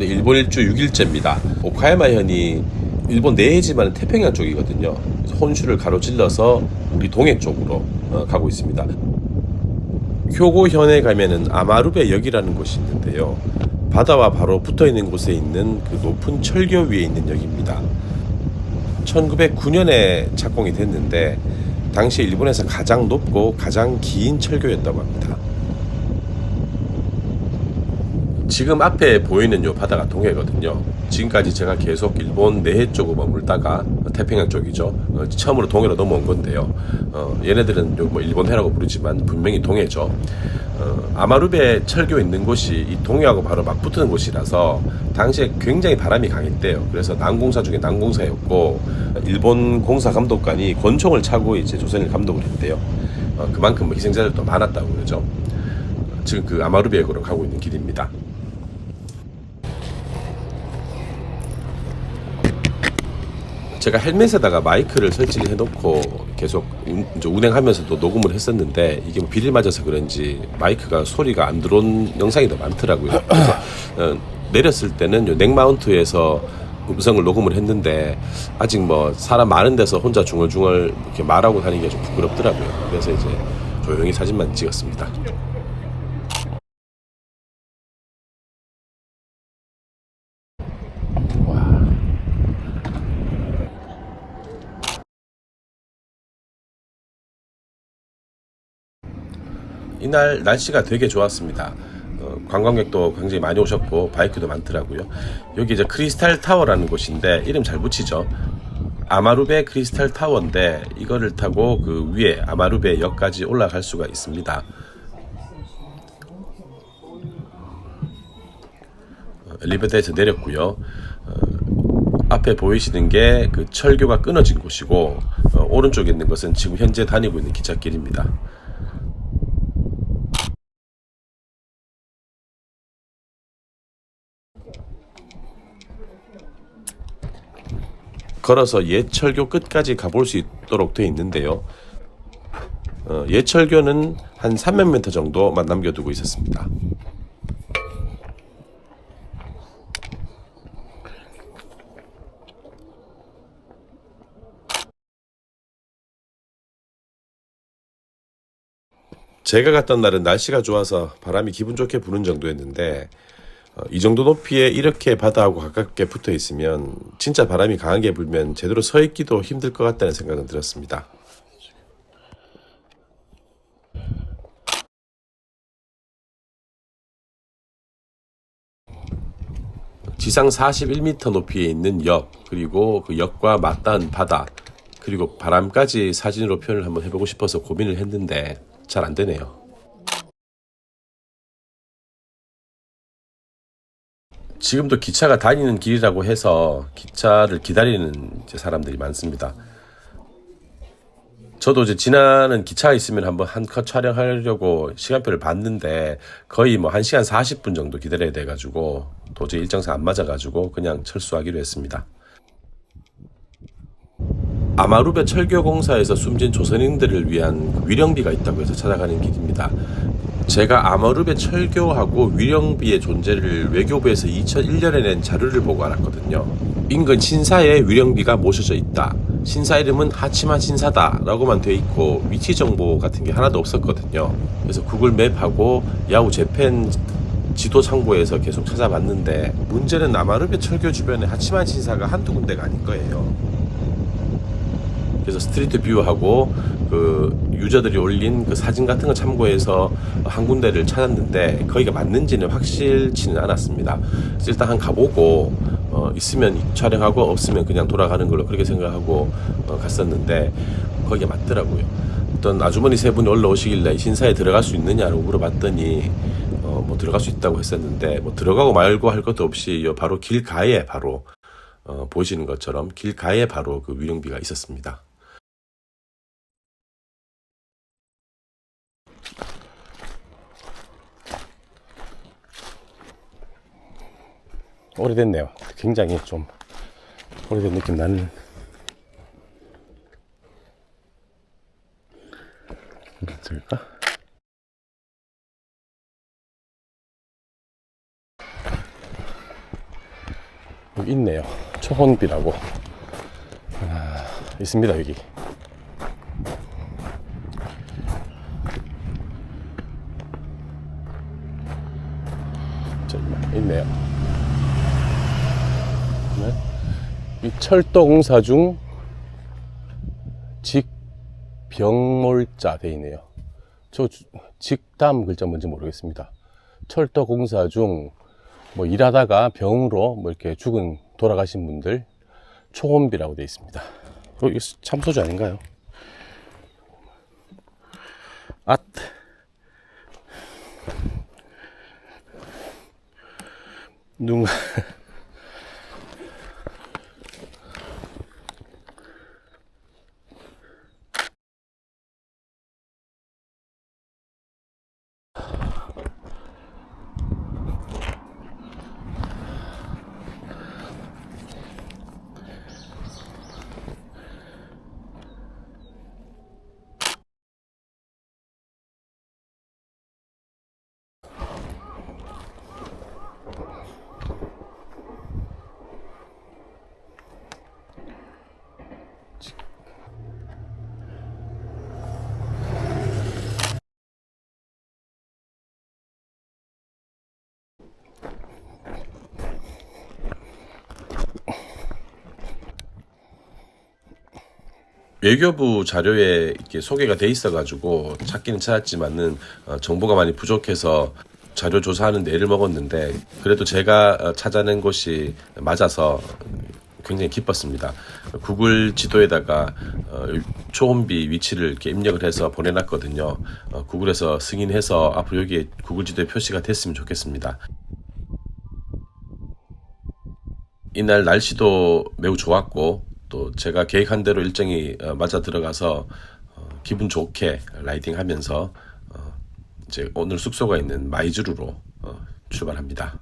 네, 일본 일주 6일째입니다. 오카야마현이 일본 내해지만 태평양 쪽이거든요. 그래서 혼슈를 가로질러서 우리 동해 쪽으로 가고 있습니다. 효고현에 가면은 아마루베 역이라는 곳이 있는데요. 바다와 바로 붙어 있는 곳에 있는 그 높은 철교 위에 있는 역입니다. 1909년에 착공이 됐는데 당시 일본에서 가장 높고 가장 긴 철교였다고 합니다. 지금 앞에 보이는 요 바다가 동해거든요. 지금까지 제가 계속 일본 내해 쪽으로 머물다가 태평양 쪽이죠. 처음으로 동해로 넘어온 건데요. 얘네들은 뭐 일본해라고 부르지만 분명히 동해죠. 아마루베 철교 있는 곳이 이 동해하고 바로 맞붙는 곳이라서 당시에 굉장히 바람이 강했대요. 그래서 난공사 중에 난공사였고 일본 공사 감독관이 권총을 차고 이제 조선을 감독을 했대요. 그만큼 뭐 희생자들도 많았다고 그러죠. 지금 그 아마루베역으로 가고 있는 길입니다. 제가 헬멧에다가 마이크를 설치를 해놓고 계속 운행하면서도 녹음을 했었는데 이게 뭐 비를 맞아서 그런지 마이크가 소리가 안 들어온 영상이 더 많더라고요. 그래서 내렸을 때는 요 넥마운트에서 음성을 녹음을 했는데 아직 뭐 사람 많은 데서 혼자 중얼중얼 이렇게 말하고 다니기가 좀 부끄럽더라고요. 그래서 이제 조용히 사진만 찍었습니다. 이날 날씨가 되게 좋았습니다. 관광객도 굉장히 많이 오셨고 바이크도 많더라고요. 여기 이제 크리스탈 타워라는 곳인데 이름 잘 붙이죠. 아마루베 크리스탈 타워인데 이거를 타고 그 위에 아마루베 역까지 올라갈 수가 있습니다. 엘리베이터에서 내렸고요. 앞에 보이시는 게 그 철교가 끊어진 곳이고 오른쪽에 있는 것은 지금 현재 다니고 있는 기찻길입니다. 걸어서 옛철교 끝까지 가볼 수 있도록 되어 있는데요. 옛철교는 한 300m 정도만 남겨두고 있었습니다. 제가 갔던 날은 날씨가 좋아서 바람이 기분 좋게 부는 정도였는데 이 정도 높이에 이렇게 바다하고 가깝게 붙어 있으면 진짜 바람이 강하게 불면 제대로 서 있기도 힘들 것 같다는 생각은 들었습니다. 지상 41m 높이에 있는 역, 그리고 그 역과 맞닿은 바다, 그리고 바람까지 사진으로 표현을 한번 해보고 싶어서 고민을 했는데 잘 안 되네요. 지금도 기차가 다니는 길이라고 해서 기차를 기다리는 이제 사람들이 많습니다. 저도 이제 지나는 기차가 있으면 한번 한 컷 촬영하려고 시간표를 봤는데 거의 뭐 1시간 40분 정도 기다려야 돼가지고 도저히 일정상 안 맞아가지고 그냥 철수하기로 했습니다. 아마루베 철교공사에서 숨진 조선인들을 위한 위령비가 있다고 해서 찾아가는 길입니다. 제가 아마루베 철교하고 위령비의 존재를 외교부에서 2001년에 낸 자료를 보고 알았거든요. 인근 신사에 위령비가 모셔져 있다. 신사 이름은 하치마 신사다 라고만 돼 있고 위치 정보 같은 게 하나도 없었거든요. 그래서 구글 맵하고 야후 재팬 지도 창고에서 계속 찾아봤는데 문제는 아마루베 철교 주변에 하치마 신사가 한두 군데가 아닐 거예요. 그래서 스트리트 뷰하고 그 유저들이 올린 그 사진 같은 거 참고해서 한 군데를 찾았는데 거기가 맞는지는 확실치는 않았습니다. 그래서 일단 한 가보고 있으면 촬영하고 없으면 그냥 돌아가는 걸로 그렇게 생각하고 갔었는데 거기가 맞더라고요. 어떤 아주머니 세 분이 올라오시길래 신사에 들어갈 수 있느냐고 물어봤더니 뭐 들어갈 수 있다고 했었는데 뭐 들어가고 말고 할 것도 없이 바로 길 가에 바로 보시는 것처럼 길 가에 바로 그 위령비가 있었습니다. 오래됐네요. 굉장히 좀 오래된 느낌 나는. 들까? 여기 있네요. 초혼비라고 있습니다. 여기 있네요. 네. 이 철도 공사 중 직병몰자 돼 있네요. 저 직담 글자 뭔지 모르겠습니다. 철도 공사 중 뭐 일하다가 병으로 뭐 이렇게 돌아가신 분들 초혼비라고 되어 있습니다. 이거 참소주 아닌가요? 앗. 누군가 외교부 자료에 이렇게 소개가 돼 있어가지고 찾기는 찾았지만은 정보가 많이 부족해서 자료 조사하는 데 애를 먹었는데 그래도 제가 찾아낸 곳이 맞아서 굉장히 기뻤습니다. 구글 지도에다가 초혼비 위치를 이렇게 입력을 해서 보내놨거든요. 구글에서 승인해서 앞으로 여기에 구글 지도에 표시가 됐으면 좋겠습니다. 이날 날씨도 매우 좋았고 또 제가 계획한 대로 일정이 맞아 들어가서 기분 좋게 라이딩하면서 이제 오늘 숙소가 있는 마이즈루로 출발합니다.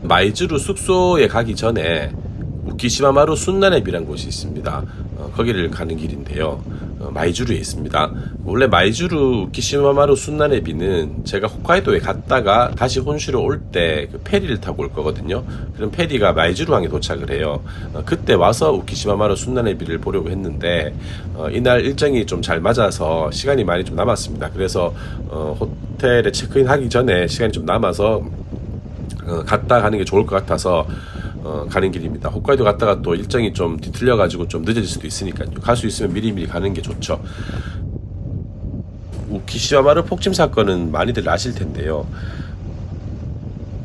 마이즈루 숙소에 가기 전에 우키시마마루 순나네비라는 곳이 있습니다. 거기를 가는 길인데요. 마이즈루에 있습니다. 원래 마이즈루 우키시마마루 순나네비는 제가 홋카이도에 갔다가 다시 혼슈로 올 때 그 페리를 타고 올 거거든요. 그럼 페리가 마이즈루항에 도착을 해요. 그때 와서 우키시마마루 순나네비를 보려고 했는데 이날 일정이 좀 잘 맞아서 시간이 많이 좀 남았습니다. 그래서 호텔에 체크인 하기 전에 시간이 좀 남아서 갔다 가는 게 좋을 것 같아서 가는 길입니다. 홋카이도 갔다가 또 일정이 좀 뒤틀려가지고 좀 늦어질 수도 있으니까요. 갈 수 있으면 미리미리 가는 게 좋죠. 우키시마마루 폭침 사건은 많이들 아실 텐데요.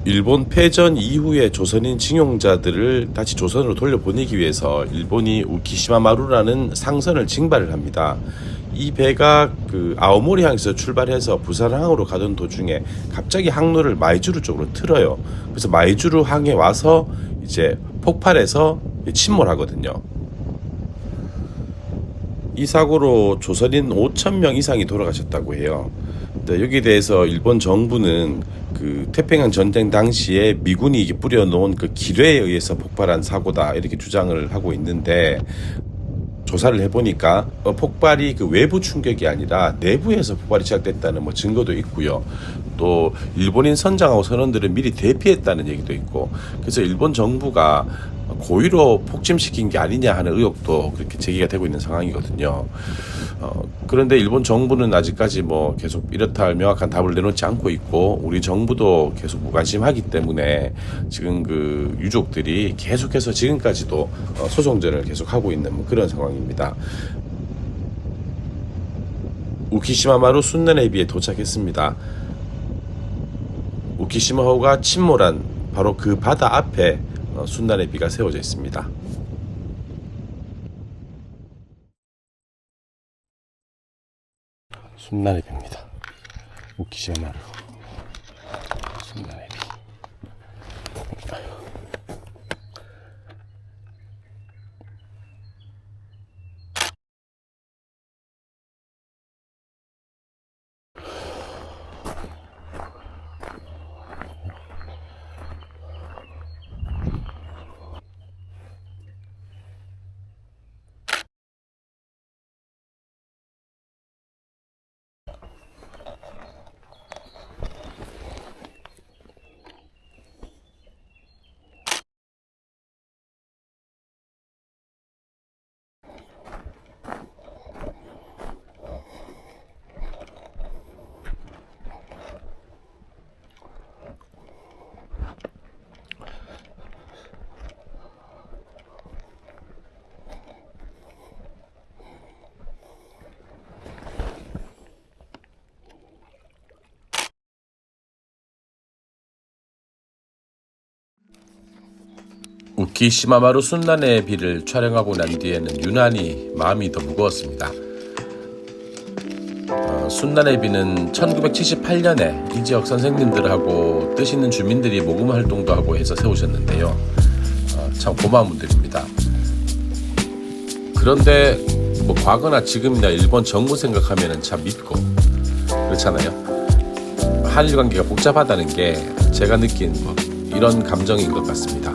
일본 패전 이후에 조선인 징용자들을 다시 조선으로 돌려보내기 위해서 일본이 우키시마마루라는 상선을 징발을 합니다. 이 배가 그 아오모리 항에서 출발해서 부산항으로 가던 도중에 갑자기 항로를 마이즈루 쪽으로 틀어요. 그래서 마이즈루 항에 와서 이제 폭발해서 침몰하거든요. 이 사고로 조선인 5,000명 이상이 돌아가셨다고 해요. 여기에 대해서 일본 정부는 그 태평양 전쟁 당시에 미군이 뿌려놓은 그 기뢰에 의해서 폭발한 사고다 이렇게 주장을 하고 있는데 조사를 해보니까 폭발이 그 외부 충격이 아니라 내부에서 폭발이 시작됐다는 뭐 증거도 있고요. 또 일본인 선장하고 선원들은 미리 대피했다는 얘기도 있고 그래서 일본 정부가 고의로 폭침시킨 게 아니냐 하는 의혹도 그렇게 제기가 되고 있는 상황이거든요. 그런데 일본 정부는 아직까지 뭐 계속 이렇다 할 명확한 답을 내놓지 않고 있고 우리 정부도 계속 무관심하기 때문에 지금 그 유족들이 계속해서 지금까지도 소송전을 계속하고 있는 뭐 그런 상황입니다. 우키시마마루 순나네비에 도착했습니다. 우키시마호가 침몰한 바로 그 바다 앞에 순나네비가 세워져 있습니다. 순나네비입니다. 우키시마마루 순나네비. 우키시마마루 순난의 비를 촬영하고 난 뒤에는 유난히 마음이 더 무거웠습니다. 순난의 비는 1978년에 이 지역 선생님들하고 뜻 있는 주민들이 모금 활동도 하고 해서 세우셨는데요. 참 고마운 분들입니다. 그런데 뭐 과거나 지금이나 일본 정부 생각하면 참 밉고 그렇잖아요. 한일 관계가 복잡하다는 게 제가 느낀 뭐 이런 감정인 것 같습니다.